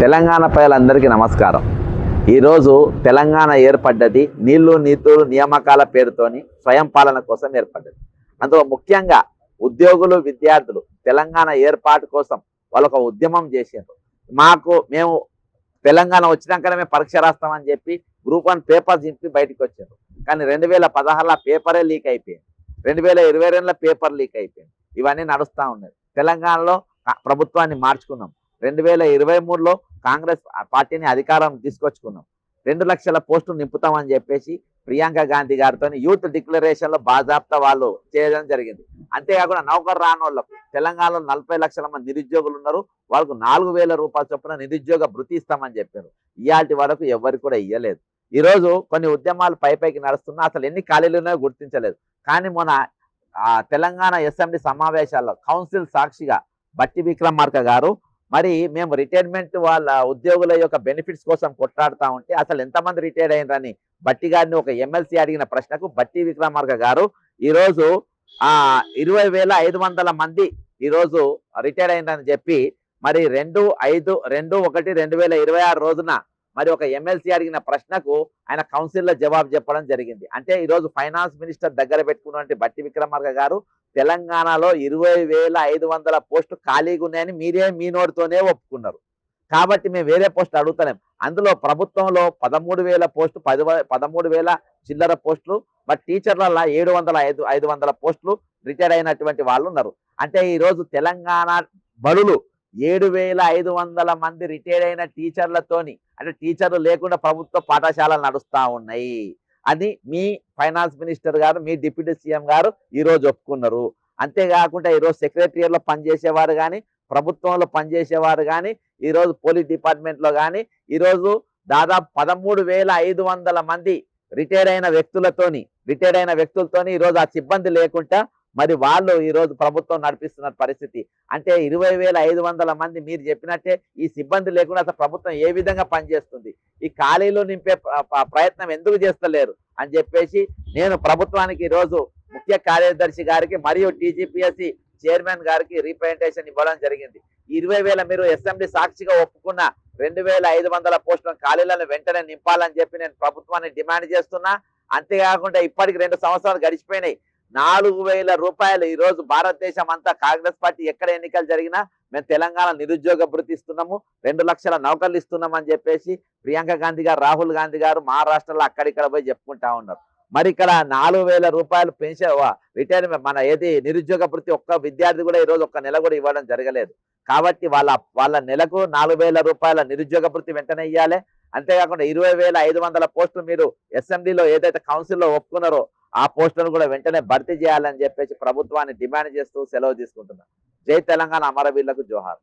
తెలంగాణ ప్రజలందరికీ నమస్కారం. ఈరోజు తెలంగాణ ఏర్పడ్డది నీళ్లు నీతులు నియామకాల పేరుతోని స్వయం పాలన కోసం ఏర్పడ్డది. అందులో ముఖ్యంగా ఉద్యోగులు విద్యార్థులు తెలంగాణ ఏర్పాటు కోసం వాళ్ళొక ఉద్యమం చేసిండ్రు. మేము తెలంగాణ వచ్చినాకనే మేము పరీక్ష రాస్తామని చెప్పి గ్రూప్ 1 పేపర్ చింపి బయటకు వచ్చిండ్రు. కానీ 2016 పేపరే లీక్ అయిపోయింది. 2022 పేపర్ లీక్ అయిపోయింది. ఇవన్నీ నడుస్తూ ఉన్నాయి. తెలంగాణలో ప్రభుత్వాన్ని మార్చుకున్నాం. 2023లో కాంగ్రెస్ పార్టీని అధికారం తీసుకొచ్చుకున్నాం. 2 లక్షల పోస్టులు నింపుతామని చెప్పేసి ప్రియాంక గాంధీ గారితో యూత్ డిక్లరేషన్లో బాజాప్తా వాళ్ళు చేయడం జరిగింది. అంతేకాకుండా నౌకరు రాని వాళ్ళకు తెలంగాణలో 40 లక్షల మంది నిరుద్యోగులు ఉన్నారు. వాళ్ళకు 4,000 రూపాయల చొప్పున నిరుద్యోగ భృతి ఇస్తామని చెప్పారు. ఇయాల్టి వరకు ఎవరికి కూడా ఇయ్యలేదు. ఈరోజు కొన్ని ఉద్యమాలు పైకి నడుస్తున్నా అసలు ఎన్ని ఖాళీలు ఉన్నాయో గుర్తించలేదు. కానీ మొన్న తెలంగాణ అసెంబ్లీ సమావేశాల్లో కౌన్సిల్ సాక్షిగా బట్టి విక్రమార్క గారు మరి మేము రిటైర్మెంట్ వాళ్ళ ఉద్యోగుల యొక్క బెనిఫిట్స్ కోసం కొట్లాడుతూ ఉంటే అసలు ఎంతమంది రిటైర్ అయినరని బట్టి గారిని ఒక ఎమ్మెల్సీ అడిగిన ప్రశ్నకు బట్టి విక్రమార్క గారు ఈరోజు 20,500 మంది ఈరోజు రిటైర్ అయిందని చెప్పి మరి 2/1/2026 రోజున మరి ఒక ఎమ్మెల్సీ అడిగిన ప్రశ్నకు ఆయన కౌన్సిల్లో జవాబు చెప్పడం జరిగింది. అంటే ఈరోజు ఫైనాన్స్ మినిస్టర్ దగ్గర పెట్టుకున్నటువంటి బట్టి విక్రమార్క గారు తెలంగాణలో 20,500 పోస్టులు ఖాళీగా ఉన్నాయని మీరే మీ నోటితోనే ఒప్పుకున్నారు. కాబట్టి మేము వేరే పోస్టులు అడుగుతలేం. అందులో ప్రభుత్వంలో 13,000 పోస్టులు 13,000 చిల్లర పోస్టులు, మరి టీచర్లలో 500 పోస్టులు రిటైర్ అయినటువంటి వాళ్ళు ఉన్నారు. అంటే ఈరోజు తెలంగాణ బడులు 7,500 మంది రిటైర్ అయిన టీచర్లతోని, అంటే టీచర్లు లేకుండా ప్రభుత్వ పాఠశాలలు నడుస్తూ ఉన్నాయి అని మీ ఫైనాన్స్ మినిస్టర్ గారు, మీ డిప్యూటీ సీఎం గారు ఈరోజు ఒప్పుకున్నారు. అంతేకాకుండా ఈరోజు సెక్రటరియట్లో పనిచేసేవారు కానీ, ప్రభుత్వంలో పనిచేసేవారు కానీ, ఈరోజు పోలీస్ డిపార్ట్మెంట్లో కానీ ఈరోజు దాదాపు 13,500 మంది రిటైర్ అయిన వ్యక్తులతోని ఈరోజు ఆ సిబ్బంది లేకుండా మరి వాళ్ళు ఈరోజు ప్రభుత్వం నడిపిస్తున్న పరిస్థితి. అంటే 20,500 మంది మీరు చెప్పినట్టే ఈ సిబ్బంది లేకుండా అసలు ప్రభుత్వం ఏ విధంగా పనిచేస్తుంది, ఈ ఖాళీలు నింపే ప్రయత్నం ఎందుకు చేస్తలేరు అని చెప్పేసి నేను ప్రభుత్వానికి ఈరోజు ముఖ్య కార్యదర్శి గారికి మరియు టీజీపీఎస్సీ చైర్మన్ గారికి రీప్రజెంటేషన్ ఇవ్వడం జరిగింది. 20,000 మీరు అసెంబ్లీ సాక్షిగా ఒప్పుకున్న 2,500 పోస్టుల ఖాళీలను వెంటనే నింపాలని చెప్పి నేను ప్రభుత్వాన్ని డిమాండ్ చేస్తున్నా. అంతేకాకుండా ఇప్పటికి 2 సంవత్సరాలు గడిచిపోయినాయి. 4,000 రూపాయలు ఈరోజు భారతదేశం అంతా కాంగ్రెస్ పార్టీ ఎక్కడ ఎన్నికలు జరిగినా మేము తెలంగాణ నిరుద్యోగ భృతి ఇస్తున్నాము, 2 లక్షల నౌకర్లు ఇస్తున్నాం అని చెప్పేసి ప్రియాంక గాంధీ గారు, రాహుల్ గాంధీ గారు మహారాష్ట్రలో అక్కడిక్కడ పోయి చెప్పుకుంటా ఉన్నారు. మరి ఇక్కడ 4,000 రూపాయలు పెన్షన్ రిటైర్మెంట్ మన నిరుద్యోగ భృతి ఒక్క విద్యార్థి కూడా ఈరోజు ఒక్క నెల కూడా ఇవ్వడం జరగలేదు. కాబట్టి వాళ్ళ నెలకు 4,000 రూపాయల నిరుద్యోగ భృతి వెంటనే ఇవ్వాలి. అంతేకాకుండా 20,500 పోస్టులు మీరు అసెంబ్లీలో ఏదైతే కౌన్సిల్లో ఒప్పుకున్నారో ఆ పోస్టులను కూడా వెంటనే భర్తీ చేయాలని చెప్పేసి ప్రభుత్వాన్ని డిమాండ్ చేస్తూ సెలవు తీసుకుంటున్నాను. జై తెలంగాణ, అమరవీరులకు జోహార్.